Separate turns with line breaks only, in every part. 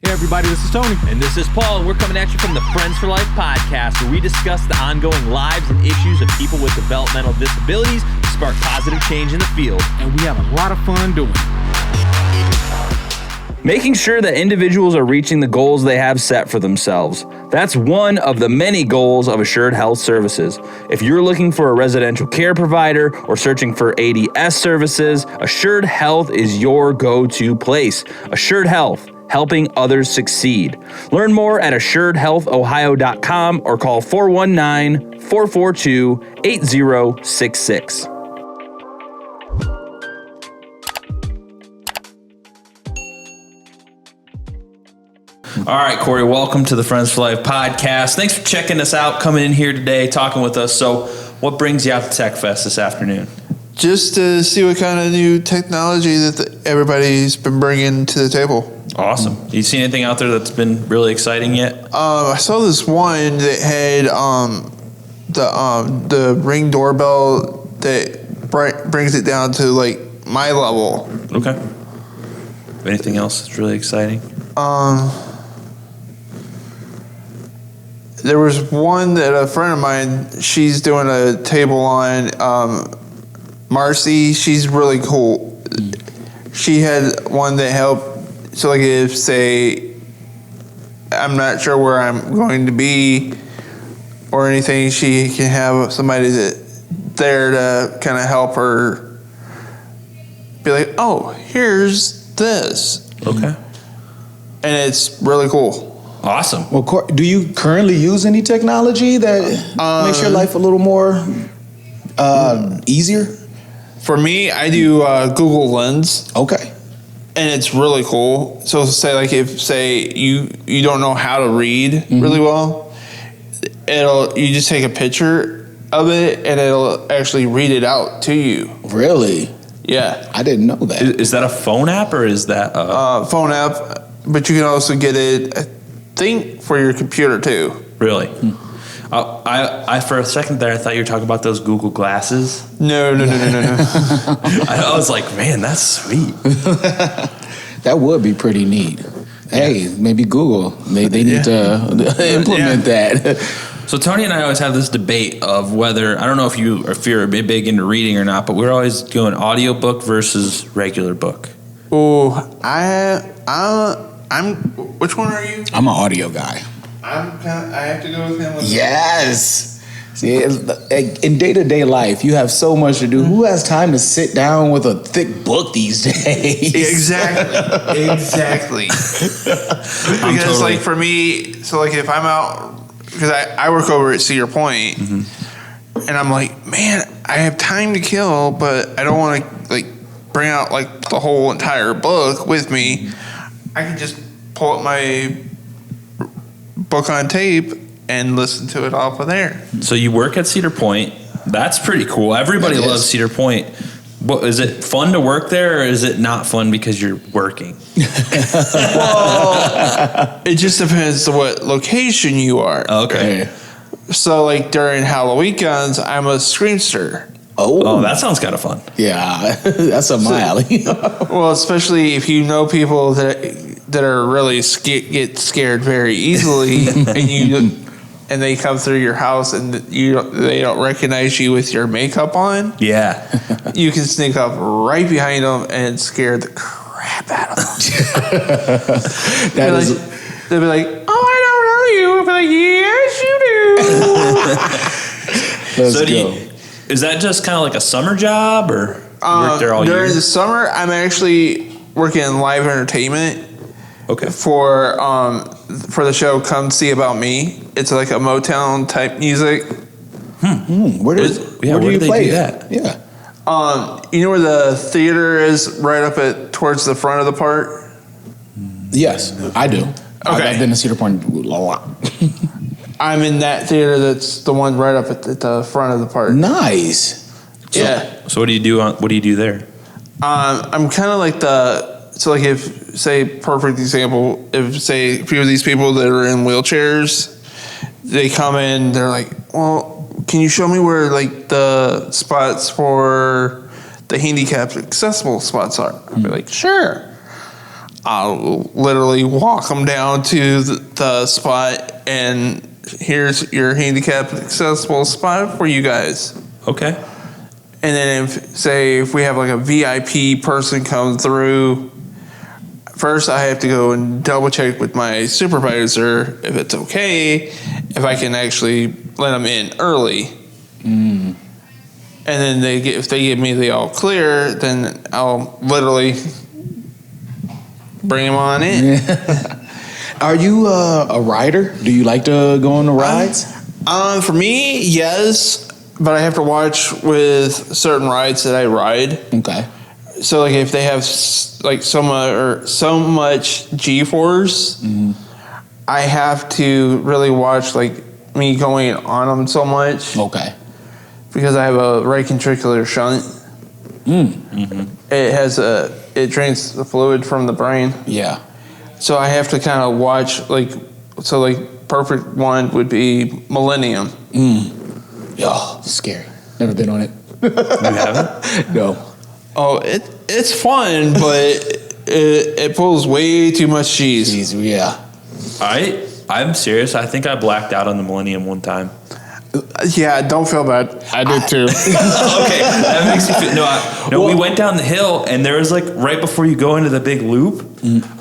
Hey everybody, this is Tony.
And this is Paul. We're coming at you from the Friends for Life podcast, where we discuss the ongoing lives and issues of people with developmental disabilities to spark positive change in the field.
And we have a lot of fun doing it.
Making sure that individuals are reaching the goals they have set for themselves. That's one of the many goals of Assured Health Services. If you're looking for a residential care provider or searching for ADS services, Assured Health is your go-to place. Assured Health, helping others succeed. Learn more at assuredhealthohio.com or call 419-442-8066.
All right, Corey, welcome to the Friends for Life podcast. Thanks for checking us out, coming in here today, talking with us. So what brings you out to Tech Fest this afternoon?
Just to see what kind of new technology that everybody's been bringing to the table.
Awesome. You seen anything out there that's been really exciting yet?
I saw this one that had the Ring doorbell that brings it down to like my level.
Okay. Anything else that's really exciting?
There was one that a friend of mine, she's doing a table on, Marcy. She's really cool. She had one that helped. So like if, say, I'm not sure where I'm going to be or anything, she can have somebody there to kind of help her be like, oh, here's this.
Okay.
And it's really cool.
Awesome.
Well, do you currently use any technology that makes your life a little more easier?
For me, I do Google Lens.
Okay.
And it's really cool. So say like if you don't know how to read really well, you just take a picture of it and it'll actually read it out to you.
Really?
Yeah.
I didn't know that.
Is that a phone app or is that a
phone app? But you can also get it, I think, for your computer too.
Really? I for a second there, I thought you were talking about those Google glasses.
No.
I was like, man, that's sweet.
That would be pretty neat. Hey, maybe Google. They need to implement that.
So Tony and I always have this debate of whether, I don't know if you're big into reading or not, but we're always going audiobook versus regular book.
Oh, I'm. Which one are you?
I'm an audio guy.
I have to go with him.
Yes. See, in day-to-day life, you have so much to do. Who has time to sit down with a thick book these days?
Exactly. Because like for me, so like if I'm out, because I work over at Cedar Point, and I'm like, man, I have time to kill, but I don't want to like bring out like the whole entire book with me. I can just pull up my book on tape and listen to it off of there.
So you work at Cedar Point. That's pretty cool. Everybody loves Cedar Point. What, is it fun to work there or is it not fun because you're working?
Well, it just depends on what location you are.
Okay.
So like during Halloween weekends, I'm a screamster.
Oh, that sounds kind of fun.
Yeah, that's up my alley.
Well, especially if you know people that are really get scared very easily, and they come through your house and they don't recognize you with your makeup on.
Yeah,
you can sneak up right behind them and scare the crap out of them. They'll be like, "Oh, I don't know you." I'll be like, "Yes, you do."
Let's go.
Is that just kind of like a summer job, or you work there all year?
During the summer, I'm actually working in live entertainment.
Okay.
For the show "Come See About Me," it's like a Motown type music.
Where do you play that? Yeah.
You know where the theater is, right up towards the front of the park?
Yes, I do.
Okay.
I've been to Cedar Point a lot.
I'm in that theater. That's the one right up at the front of the park.
Nice.
So what do you do? What do you do there?
I'm kind of like so like if, say, perfect example, if say a few of these people that are in wheelchairs, they come in, they're like, well, can you show me where like the spots for the handicapped accessible spots are? I'll be like, sure. I'll literally walk them down to the spot, and here's your handicap accessible spot for you guys.
Okay.
And then if we have like a VIP person come through, first I have to go and double check with my supervisor if it's okay, if I can actually let them in early. And then if they give me the all clear, then I'll literally bring them on in.
Are you a rider? Do you like to go on the rides?
For me, yes, but I have to watch with certain rides that I ride.
Okay.
So like if they have like so much G-force, I have to really watch like me going on them so much.
Okay.
Because I have a right ventricular shunt. It drains the fluid from the brain.
Yeah.
So I have to kind of watch perfect one would be Millennium.
Oh, scary. Never been on it.
You haven't?
No.
Oh, it's fun, but it pulls way too much cheese.
Jeez, yeah.
I'm serious. I think I blacked out on the Millennium one time.
Yeah, don't feel bad. I did too.
Okay, that makes me feel. No, we went down the hill, and there was like right before you go into the big loop.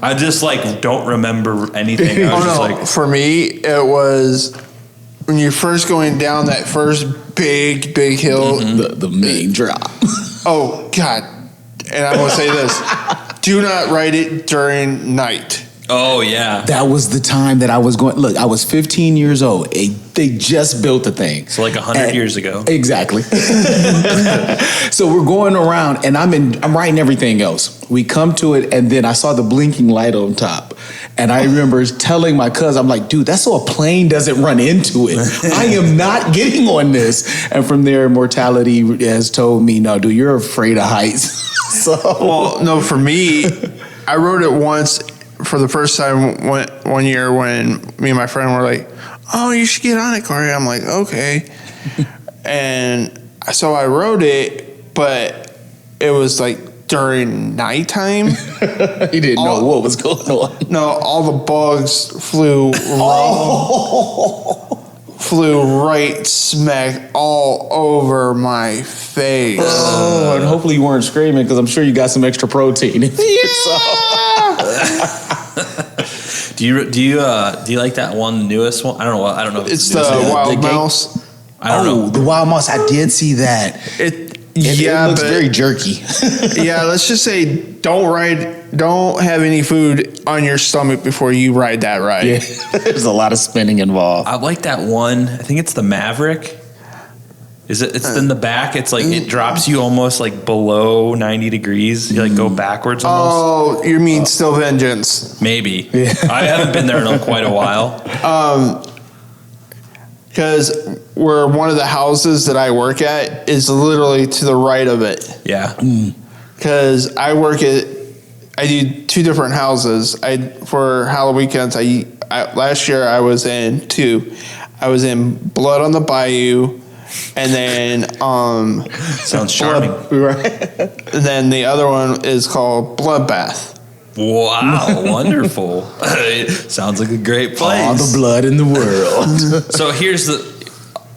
I just like don't remember anything. I was just like,
for me, it was when you're first going down that first big hill.
The main drop.
Oh God! And I'm gonna say this: do not ride it during night.
oh yeah.
That was the time that I was going. Look, I was 15 years old. They just built the thing.
So like 100 years ago.
Exactly. So we're going around, and I'm writing everything else. We come to it, and then I saw the blinking light on top, and I remember telling my cousin, I'm like, dude, that's so a plane doesn't run into it. I am not getting on this. And from there, mortality has told me, no, dude, you're afraid of heights.
Well, no, for me, I rode it once for the first time one year when me and my friend were like, oh, you should get on it, Corey. I'm like, okay. And so I rode it, but it was like during nighttime.
He didn't know what was going on.
No, all the bugs flew right smack all over my face.
Oh, and hopefully you weren't screaming because I'm sure you got some extra protein.
Do you like that one, newest one? I don't know. If
It's
the
the
newest one.
Wild Mouse.
I don't know.
The Wild Mouse. I did see that.
It
looks very jerky.
Yeah, let's just say don't have any food on your stomach before you ride that ride.
Yeah, there's a lot of spinning involved.
I like that one. I think it's the Maverick. It's in the back. It's like it drops you almost like below 90 degrees. You like go backwards almost.
Oh, you mean Still Vengeance?
Maybe. I haven't been there in quite a while.
Because where one of the houses that I work at is literally to the right of it.
Yeah.
Because I do two different houses. For Halloween weekends, last year I was in two. I was in Blood on the Bayou, and then
Sounds charming.
and then the other one is called Bloodbath.
Wow, wonderful. Sounds like a great place.
All the blood in the world.
So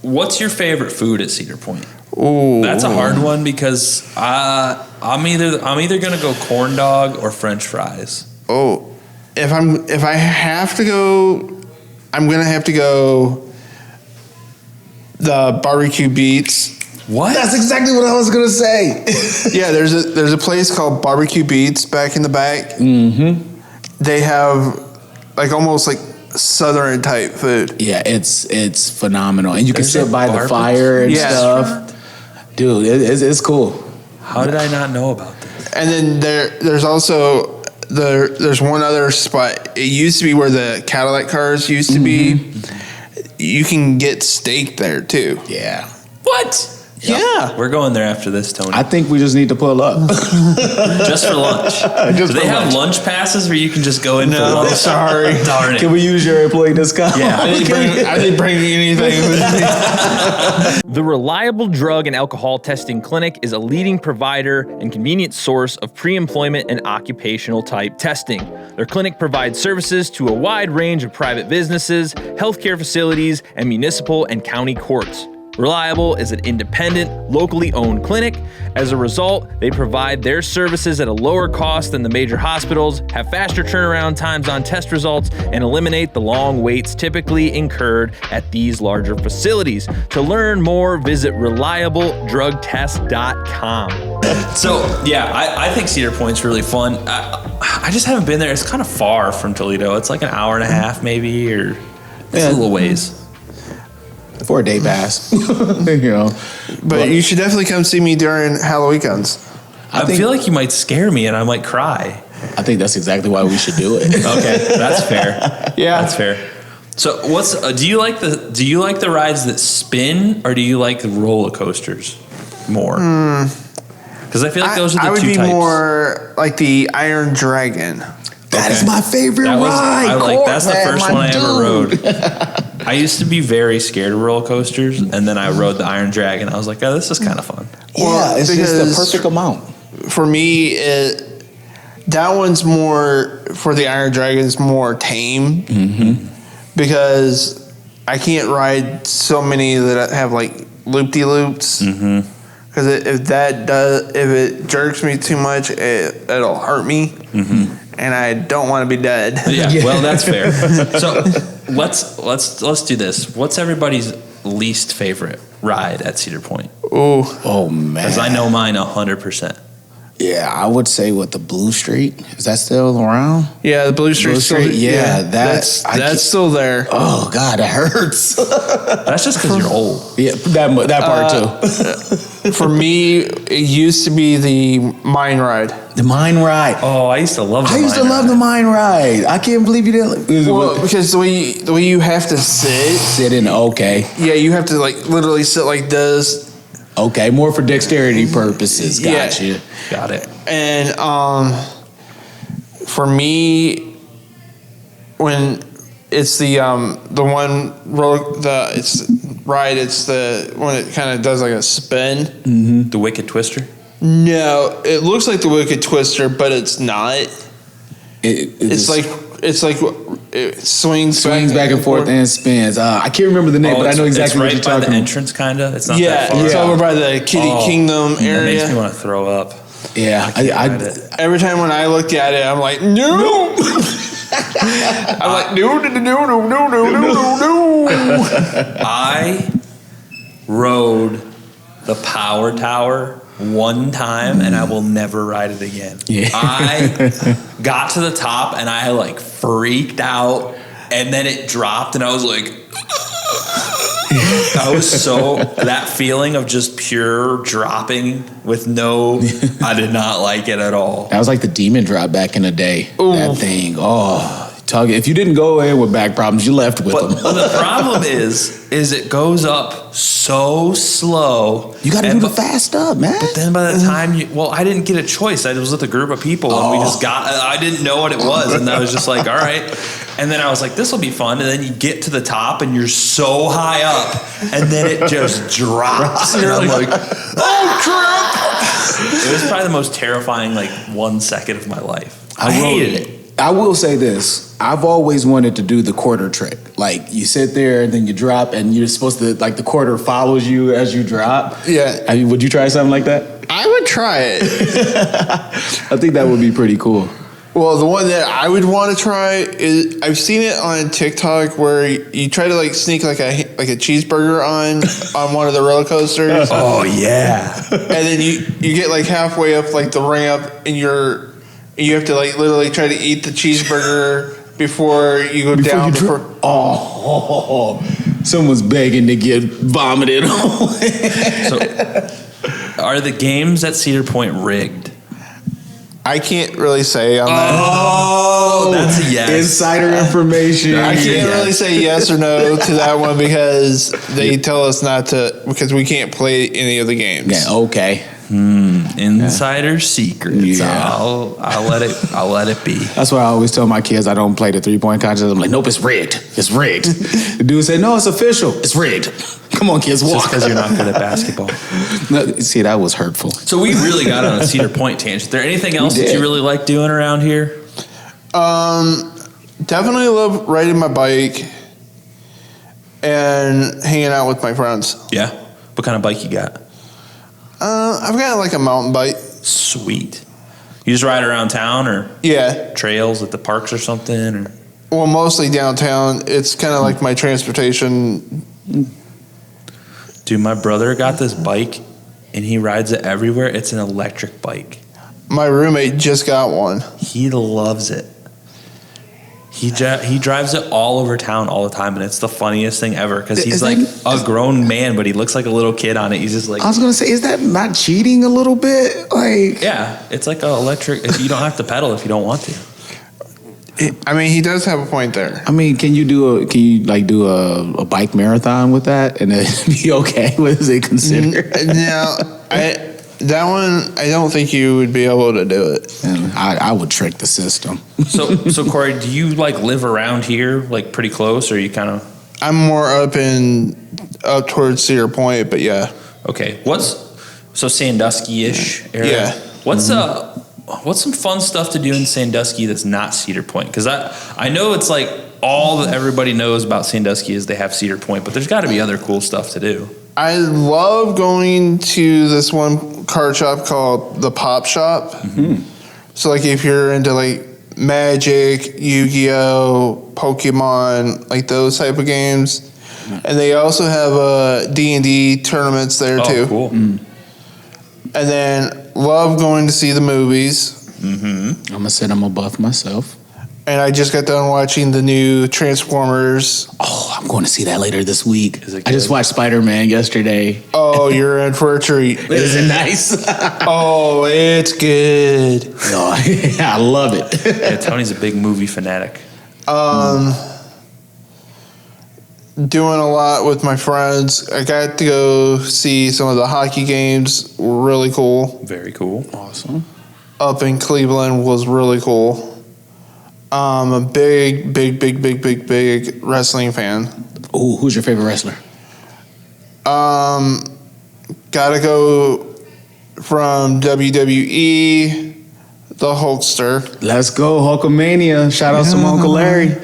what's your favorite food at Cedar Point?
Ooh,
That's a hard one because I'm either gonna go corn dog or French fries.
Oh, if I have to go, I'm gonna have to go the barbecue beets.
What?
That's exactly what I was gonna say.
Yeah, there's a place called Barbecue Beets back in the back.
Mm-hmm.
They have like almost like Southern type food.
Yeah, it's phenomenal, and you can
There's
sit
a
by the
barbecue
fire and
restaurant?
stuff. Dude, it's cool.
How did I not know about this?
And then there's also there's one other spot. It used to be where the Cadillac cars used to be. You can get steak there too.
Yeah.
What?
Yeah.
We're going there after this, Tony.
I think we just need to pull up.
Just for lunch. Do they have lunch passes where you can just go in for
No,
lunch?
sorry.
Darn it.
Can we use your employee discount?
Yeah.
I didn't bring anything with me.
The Reliable Drug and Alcohol Testing Clinic is a leading provider and convenient source of pre-employment and occupational type testing. Their clinic provides services to a wide range of private businesses, healthcare facilities, and municipal and county courts. Reliable is an independent, locally owned clinic. As a result, they provide their services at a lower cost than the major hospitals, have faster turnaround times on test results, and eliminate the long waits typically incurred at these larger facilities. To learn more, visit reliabledrugtest.com.
So, yeah, I think Cedar Point's really fun. I just haven't been there. It's kind of far from Toledo. It's like an hour and a half maybe, or it's a little ways.
For a day pass. You know.
But you should definitely come see me during Halloween.
I feel like you might scare me and I might cry.
I think that's exactly why we should do it.
Okay, that's fair.
Yeah.
That's fair. So, what's do you like the rides that spin, or do you like the roller coasters more? Because I feel like those are the
I would
two
be
types.
more like the Iron Dragon.
That is my favorite ride.
That's the first one I ever rode. I used to be very scared of roller coasters, and then I rode the Iron Dragon. I was like, oh, this is kind of fun.
Yeah, it's just the perfect amount.
For me, that one's more, for the Iron Dragon's more tame.
Mm-hmm.
Because I can't ride so many that have like loop-de-loops. Because if it jerks me too much, it'll hurt me. And I don't want to be dead.
Yeah, well, that's fair. So let's do this. What's everybody's least favorite ride at Cedar Point?
Oh man,
Because I know mine 100%.
Yeah, I would say the Blue Street, is that still around?
Yeah, the Blue Street.
Yeah,
that's still there.
Oh God, that hurts.
That's just because you're old.
Yeah, that part too.
For me, it used to be the mine ride.
The mine ride.
Oh, I used to love the
I used to love the mine ride. I can't believe you didn't.
Well, because the way you have to sit
in. Okay.
Yeah, you have to like literally sit like this.
Okay, more for dexterity purposes. Gotcha.
Yeah.
Got it.
And for me, when it's the one it's the when it kind of does like a spin.
The Wicked Twister?
No, it looks like the Wicked Twister, but it's not. It's like it swings
back and forth and spins. I can't remember the name, but I know exactly what you're
it's right by
talking
the
about.
entrance, kind of. It's not
yeah,
that far.
it's over by the Kitty Kingdom
That
area.
makes me want to throw up.
Yeah,
Every time when I looked at it, I'm like, no. I'm like, no.
I rode the Power Tower one time and I will never ride it again.
Yeah.
I got to the top and I like freaked out, and then it dropped and I was like, I was that feeling of just pure dropping with I did not like it at all.
That was like the demon drop back in the day. Ooh. That thing. If you didn't go in with back problems, you left with them.
But the problem is it goes up so slow.
You got to do the fast up, man.
But then by the time I didn't get a choice. I was with a group of people and I didn't know what it was. And I was just like, all right. And then I was like, this will be fun. And then you get to the top and you're so high up and then it just drops. And I'm like, oh crap. It was probably the most terrifying 1 second of my life. I hated it.
I will say this. I've always wanted to do the quarter trick. Like, you sit there and then you drop and you're supposed to, the quarter follows you as you drop.
Yeah.
I mean, would you try something like that?
I would try it.
I think that would be pretty cool.
Well, the one that I would want to try is, I've seen it on TikTok where you try to sneak a cheeseburger on one of the roller coasters.
Oh yeah.
And then you get halfway up the ramp and you have to literally try to eat the cheeseburger before you go down.
Someone's begging to get vomited on.
So, are the games at Cedar Point rigged?
I can't really say on that.
Oh, that's a yes.
Insider information.
I can't really say yes or no to that one because they tell us not to, because we can't play any of the games.
Yeah, okay.
Insider secrets.
Yeah.
I'll let it be.
That's why I always tell my kids I don't play the 3-point contest. I'm like, nope, it's rigged. It's rigged. The dude say, no, it's official. It's rigged. Come on, kids, walk.
Just because you're not good at basketball.
No, see, that was hurtful.
So we really got on a Cedar Point tangent. Is there anything else that
did.
you really like doing around here?
Definitely love riding my bike and hanging out with my friends.
Yeah. What kind of bike you got?
I've got like a mountain bike.
Sweet. You just ride around town or
Yeah.
trails at the parks or something? Or?
Well, mostly downtown. It's kind of like my transportation.
Dude, my brother got this bike and he rides it everywhere. It's an electric bike.
My roommate just got one.
He loves it. He drives it all over town all the time, and it's the funniest thing ever because he's like a grown man, but he looks like a little kid on it. He's just like,
I was going to say, is that not cheating a little bit? Like,
yeah, it's like an electric. You don't have to pedal if you don't want to.
I mean, he does have a point there.
I mean, can you do a bike marathon with that and it'd be okay? What is it considered?
Now, that one, I don't think you would be able to do it.
And I would trick the system.
So Corey, do you like live around here, like pretty close, or you kind of?
I'm more up towards Cedar Point, but yeah.
Okay, so Sandusky-ish area?
Yeah.
What's some fun stuff to do in Sandusky that's not Cedar Point? Because I know it's like all that everybody knows about Sandusky is they have Cedar Point, but there's got to be other cool stuff to do.
I love going to this one card shop called the Pop Shop. Mm-hmm. So, like, if you're into like Magic, Yu-Gi-Oh, Pokemon, like those type of games, and they also have D&D tournaments there too.
Oh, cool.
And then love going to see the movies.
I'm gonna say I'm a buff myself.
And I just got done watching the new Transformers.
Oh, I'm going to see that later this week.
Is it
I just
good?
watched Spider-Man yesterday.
Oh, you're in for a treat.
Is it nice?
Oh, it's good.
No, I love it.
Yeah, Tony's a big movie fanatic.
Doing a lot with my friends. I got to go see some of the hockey games. Really cool.
Very cool.
Awesome.
Up in Cleveland was really cool. I'm a big wrestling fan.
Ooh, who's your favorite wrestler?
Gotta go from WWE, the Hulkster.
Let's go, Hulkamania. Shout out to my Uncle Larry.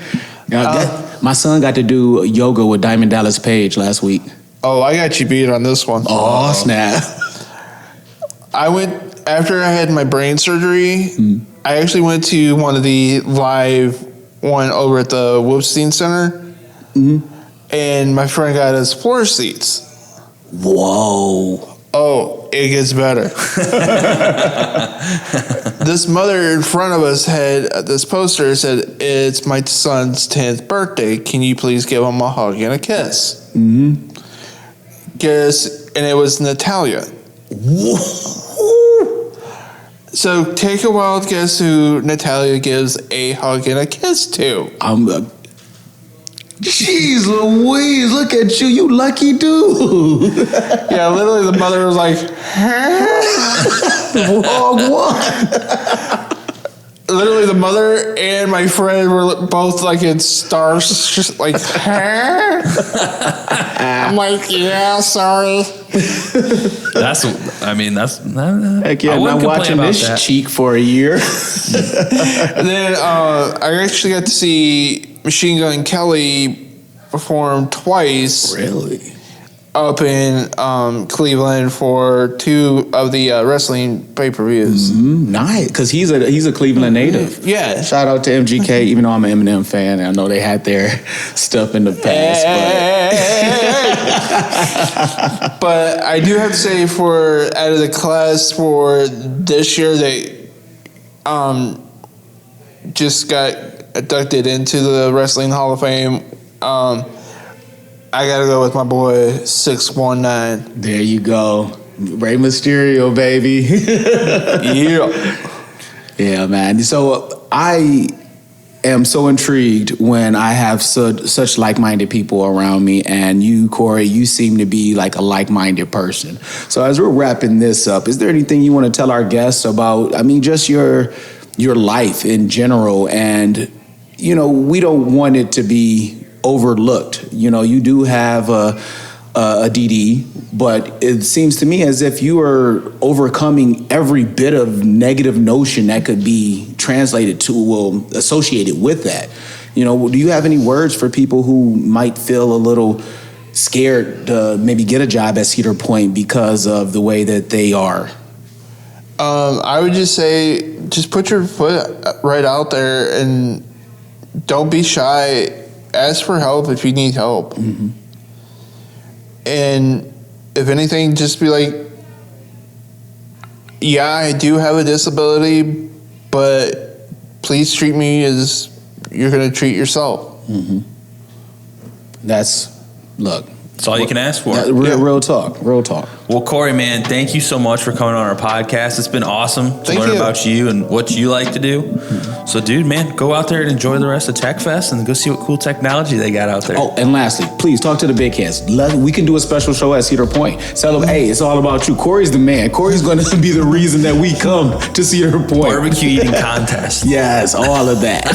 My son got to do yoga with Diamond Dallas Page last week.
Oh, I got you beat on this one.
Oh, snap.
I went, after I had my brain surgery, I actually went to one of the live one over at the Wolfstein Center, and my friend got us floor seats.
Whoa.
Oh, it gets better. This mother in front of us had this poster that said, "It's my son's 10th birthday. Can you please give him a hug and a kiss?" Guess, and it was Natalia. So take a wild guess who Natalia gives a hug and a kiss to.
Jeez Louise, look at you. You lucky dude.
Yeah, literally the mother was like,
Wrong one.
Literally the mother and my friend were both like in stars, just like, I'm like, yeah, sorry.
That's
Heck yeah,
I
I'm
wouldn't
not watching
complain
this
about that.
cheek for a year.
And then I actually got to see Machine Gun Kelly perform twice.
Really?
Up in Cleveland for 2 of the wrestling pay-per-views.
Nice, because he's a Cleveland native.
Yeah.
Shout out to MGK, even though I'm an Eminem fan. I know they had their stuff in the past,
But I do have to say, for out of the class for this year, they just got inducted into the Wrestling Hall of Fame. I gotta go with my boy 619.
there you go. Rey Mysterio, baby.
Yeah.
Yeah, man. So I am so intrigued when I have such like-minded people around me, and you, Corey, you seem to be like a like-minded person. So as we're wrapping this up, is there anything you want to tell our guests about, I mean, just your life in general? And, you know, we don't want it to be overlooked. You know, you do have a DD, but it seems to me as if you are overcoming every bit of negative notion that could be translated to, well, associated with that. You know, do you have any words for people who might feel a little scared to maybe get a job at Cedar Point because of the way that they are?
I would just say, just put your foot right out there and don't be shy. Ask for help if you need help. Mm-hmm. And if anything, just be like, yeah, I do have a disability, but please treat me as you're going to treat yourself.
Mm-hmm. Look.
That's all you can ask for.
Real talk.
Well, Corey, man, thank you so much for coming on our podcast. It's been awesome to learn about you and what you like to do. Mm-hmm. So, dude, man, go out there and enjoy the rest of Tech Fest and go see what cool technology they got out there.
Oh, and lastly, please talk to the big heads. We can do a special show at Cedar Point. Tell them, hey, it's all about you. Corey's the man. Corey's going to be the reason that we come to Cedar Point.
Barbecue eating contest.
Yes, all of that.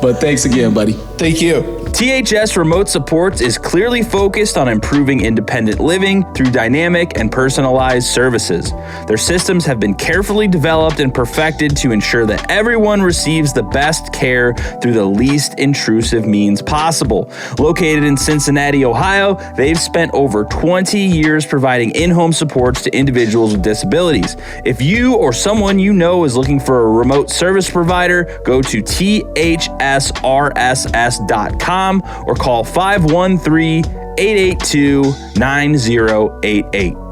But thanks again, buddy.
Thank you.
THS Remote Supports is clearly focused on improving independent living through dynamic and personalized services. Their systems have been carefully developed and perfected to ensure that everyone receives the best care through the least intrusive means possible. Located in Cincinnati, Ohio, they've spent over 20 years providing in-home supports to individuals with disabilities. If you or someone you know is looking for a remote service provider, go to thsrss.com or call 513-882-9088.